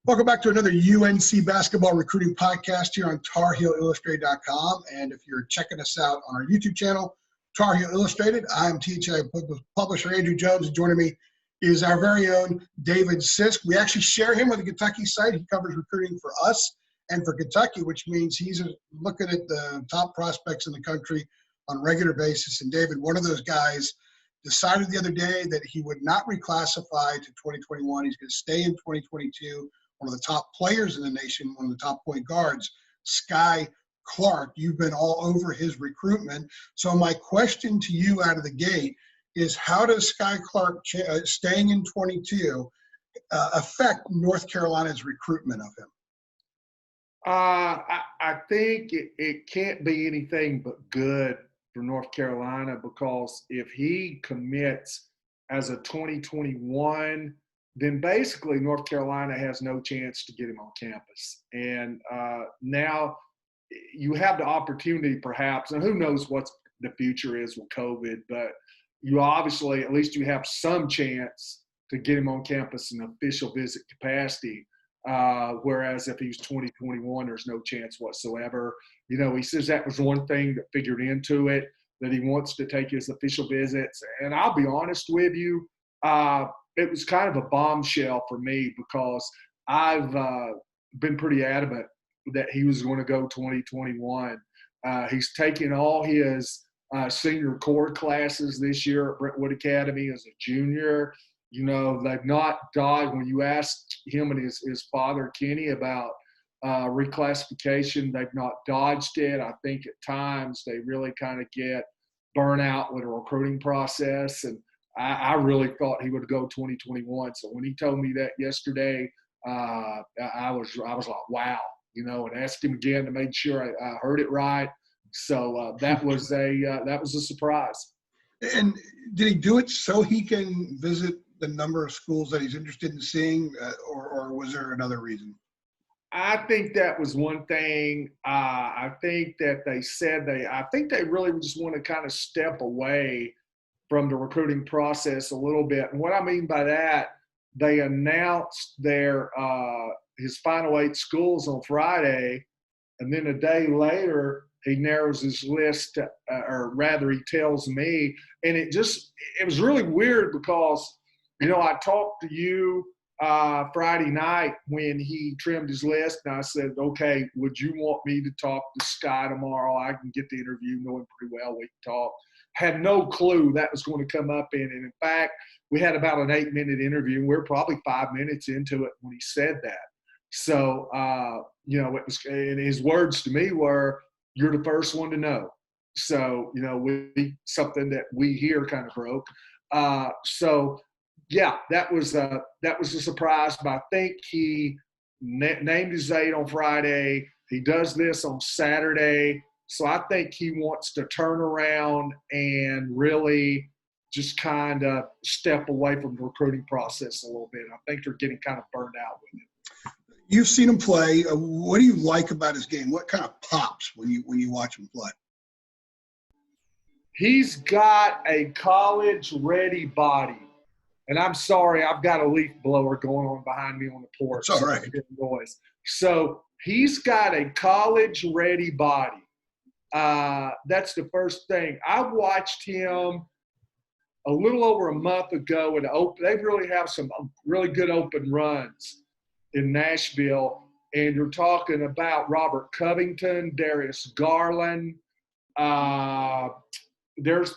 Welcome back to another UNC basketball recruiting podcast here on TarHeelIllustrated.com. And if you're checking us out on our YouTube channel, Tar Heel Illustrated, I'm THI publisher Andrew Jones, and joining me is our very own David Sisk. We actually share him with the Kentucky site. He covers recruiting for us and for Kentucky, which means he's looking at the top prospects in the country on a regular basis. And David, one of those guys, decided the other day that he would not reclassify to 2021. He's going to stay in 2022. One of the top players in the nation, one of the top point guards, Skyy Clark. You've been all over his recruitment. So my question to you out of the gate is, how does Skyy Clark staying in 22 affect North Carolina's recruitment of him? I think it can't be anything but good for North Carolina, because if he commits as a 2021, then basically North Carolina has no chance to get him on campus. And now you have the opportunity perhaps, and who knows what the future is with COVID, but you obviously, at least you have some chance to get him on campus in official visit capacity. Whereas if he's 2021, there's no chance whatsoever. You know, he says that was one thing that figured into it, that he wants to take his official visits. And I'll be honest with you, it was kind of a bombshell for me, because I've been pretty adamant that he was going to go 2021. He's taken all his senior core classes this year at Brentwood Academy as a junior. You know, they've not dodged. When you asked him and his father, Kenny, about reclassification, they've not dodged it. I think at times they really kind of get burnt out with a recruiting process. And I really thought he would go 2021. So when he told me that yesterday, I was like, wow, you know, and asked him again to make sure I heard it right. So that was a surprise. And did he do it so he can visit the number of schools that he's interested in seeing, or was there another reason? I think that was one thing. I think that they said I think they really just want to kind of step away from the recruiting process a little bit. And what I mean by that, they announced his final 8 schools on Friday, and then a day later he narrows his list, or rather he tells me, and it was really weird, because, you know, I talked to you Friday night when he trimmed his list, and I said, okay, would you want me to talk to Skyy tomorrow? I can get the interview, know him pretty well, we can talk. Had no clue that was going to come up in it. And in fact, we had about an 8-minute interview, and we were probably 5 minutes into it when he said that. So, you know, it was, and his words to me were, "You're the first one to know." So, you know, something that we here kind of broke. So, yeah, that was a surprise. But I think he named his date on Friday. He does this on Saturday. So I think he wants to turn around and really just kind of step away from the recruiting process a little bit. I think they're getting kind of burned out with it. You've seen him play. What do you like about his game? What kind of pops when you watch him play? He's got a college-ready body. And I'm sorry, I've got a leaf blower going on behind me on the porch. It's all right. Noise. So he's got a college-ready body. That's the first thing. I watched him a little over a month ago, and they really have some really good open runs in Nashville. And you're talking about Robert Covington, Darius Garland. There's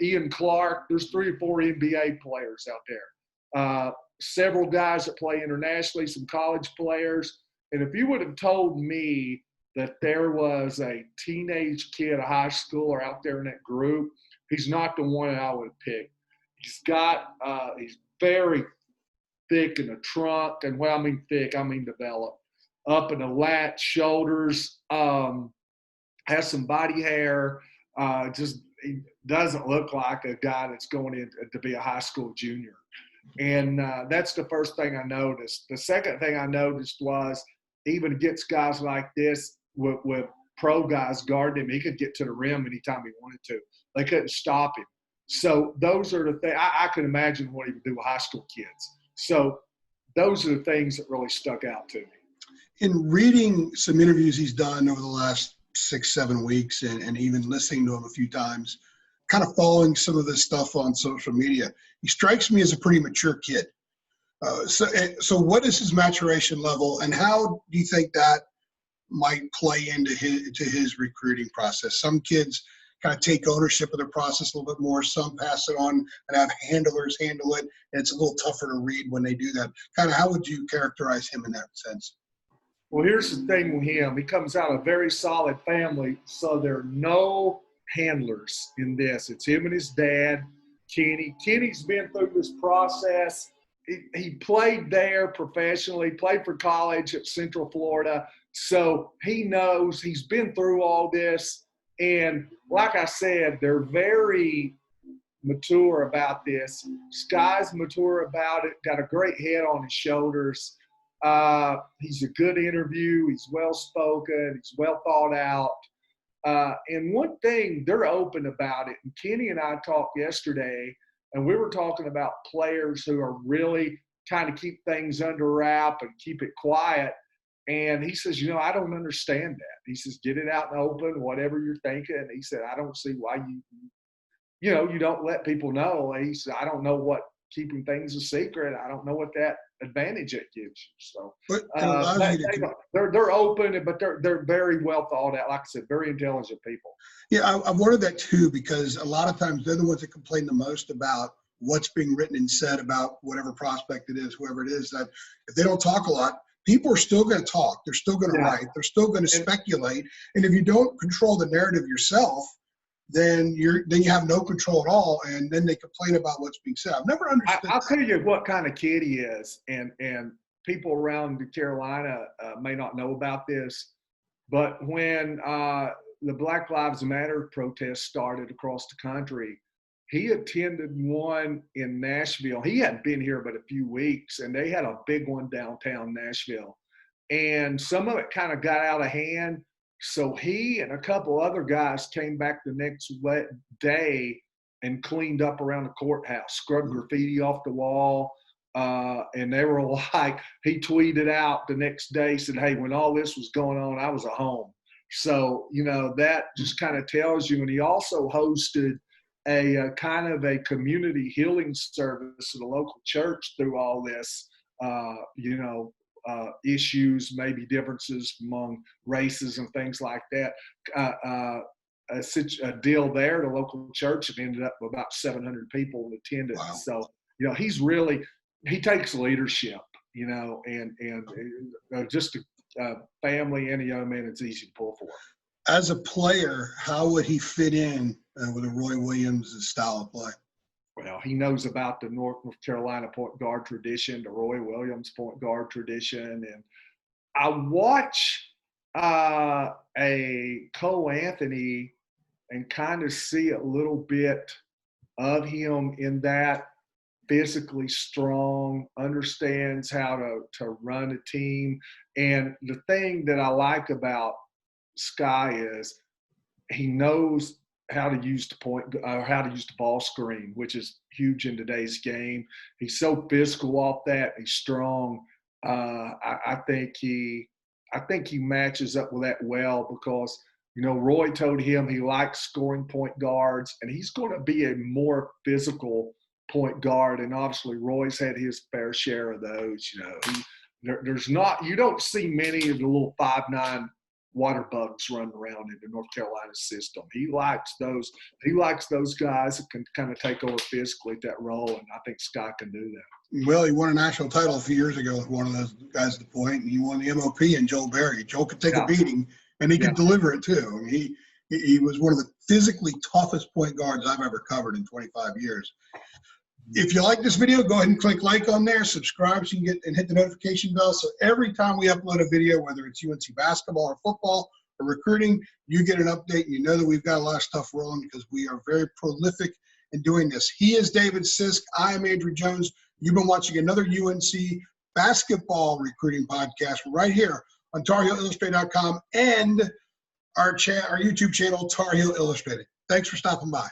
Ian Clark. There's 3 or 4 NBA players out there. Several guys that play internationally, some college players. And if you would have told me that there was a teenage kid, a high schooler out there in that group, he's not the one I would pick. He's very thick in the trunk, and when I mean thick, I mean developed. Up in the lat, shoulders, has some body hair. He doesn't look like a guy that's going in to be a high school junior. And that's the first thing I noticed. The second thing I noticed was, even against guys like this, with pro guys guarding him, he could get to the rim anytime he wanted to. They couldn't stop him. So those are the things. I can imagine what he would do with high school kids. So those are the things that really stuck out to me. In reading some interviews he's done over the last 6-7 weeks and even listening to him a few times, kind of following some of this stuff on social media, he strikes me as a pretty mature kid. So what is his maturation level, and how do you think that might play into his recruiting process? Some kids kind of take ownership of their process a little bit more. Some pass it on and have handlers handle it, and it's a little tougher to read when they do that. Kind of how would you characterize him in that sense? Well, here's the thing with him. He comes out of a very solid family, so there are no handlers in this. It's him and his dad, Kenny. Kenny's been through this process. He played there professionally, played for college at Central Florida, so he knows. He's been through all this. And like I said, they're very mature about this. Skyy's mature about it, got a great head on his shoulders. He's a good interview. He's well-spoken. He's well thought out. And one thing, they're open about it. And Kenny and I talked yesterday, and we were talking about players who are really kind of keep things under wrap and keep it quiet. And he says, I don't understand that. He says, get it out in the open, whatever you're thinking. And he said, I don't see why you don't let people know. And he said, I don't know what keeping things a secret. I don't know what that advantage it gives you. So they're open, but they're very well thought out. Like I said, very intelligent people. Yeah, I've wondered that too, because a lot of times they're the ones that complain the most about what's being written and said about whatever prospect it is, whoever it is, that if they don't talk a lot, people are still going to talk. They're still going to write. They're still going to speculate. And if you don't control the narrative yourself, then you have no control at all, and then they complain about what's being said. I've never understood. I'll tell you what kind of kid he is, and people around Carolina may not know about this, but when the Black Lives Matter protests started across the country, he attended one in Nashville. He hadn't been here but a few weeks, and they had a big one downtown Nashville, and some of it kind of got out of hand. So he and a couple other guys came back the next day and cleaned up around the courthouse, scrubbed graffiti off the wall. And they were like, he tweeted out the next day, said, hey, when all this was going on, I was at home. So, that just kind of tells you. And he also hosted a kind of a community healing service at a local church through all this, issues, maybe differences among races and things like that. A deal there at a local church, and ended up with about 700 people in attendance. Wow. So, he takes leadership, and just a family and a young man, it's easy to pull for. As a player, how would he fit in with a Roy Williams' style of play? Well, he knows about the North Carolina point guard tradition, the Roy Williams point guard tradition. And I watch a Cole Anthony and kind of see a little bit of him in that, physically strong, understands how to run a team. And the thing that I like about Skyy is he knows how to use the ball screen, which is huge in today's game. He's so physical off that. He's strong. I think he matches up with that well, because Roy told him he likes scoring point guards, and he's going to be a more physical point guard. And obviously Roy's had his fair share of those. You don't see many of the little 5'9" water bugs running around in the North Carolina system. He likes those guys that can kind of take over physically at that role, and I think Skyy can do that. Well, he won a national title a few years ago with one of those guys at the point, and he won the MOP in Joe Barry. Joe could take a beating, and he could deliver it too. I mean, he was one of the physically toughest point guards I've ever covered in 25 years. If you like this video, go ahead and click like on there, subscribe so you can get and hit the notification bell. So every time we upload a video, whether it's UNC basketball or football or recruiting, you get an update, and you know that we've got a lot of stuff rolling because we are very prolific in doing this. He is David Sisk. I am Andrew Jones. You've been watching another UNC basketball recruiting podcast right here on TarHeelIllustrated.com and our YouTube channel, Tar Heel Illustrated. Thanks for stopping by.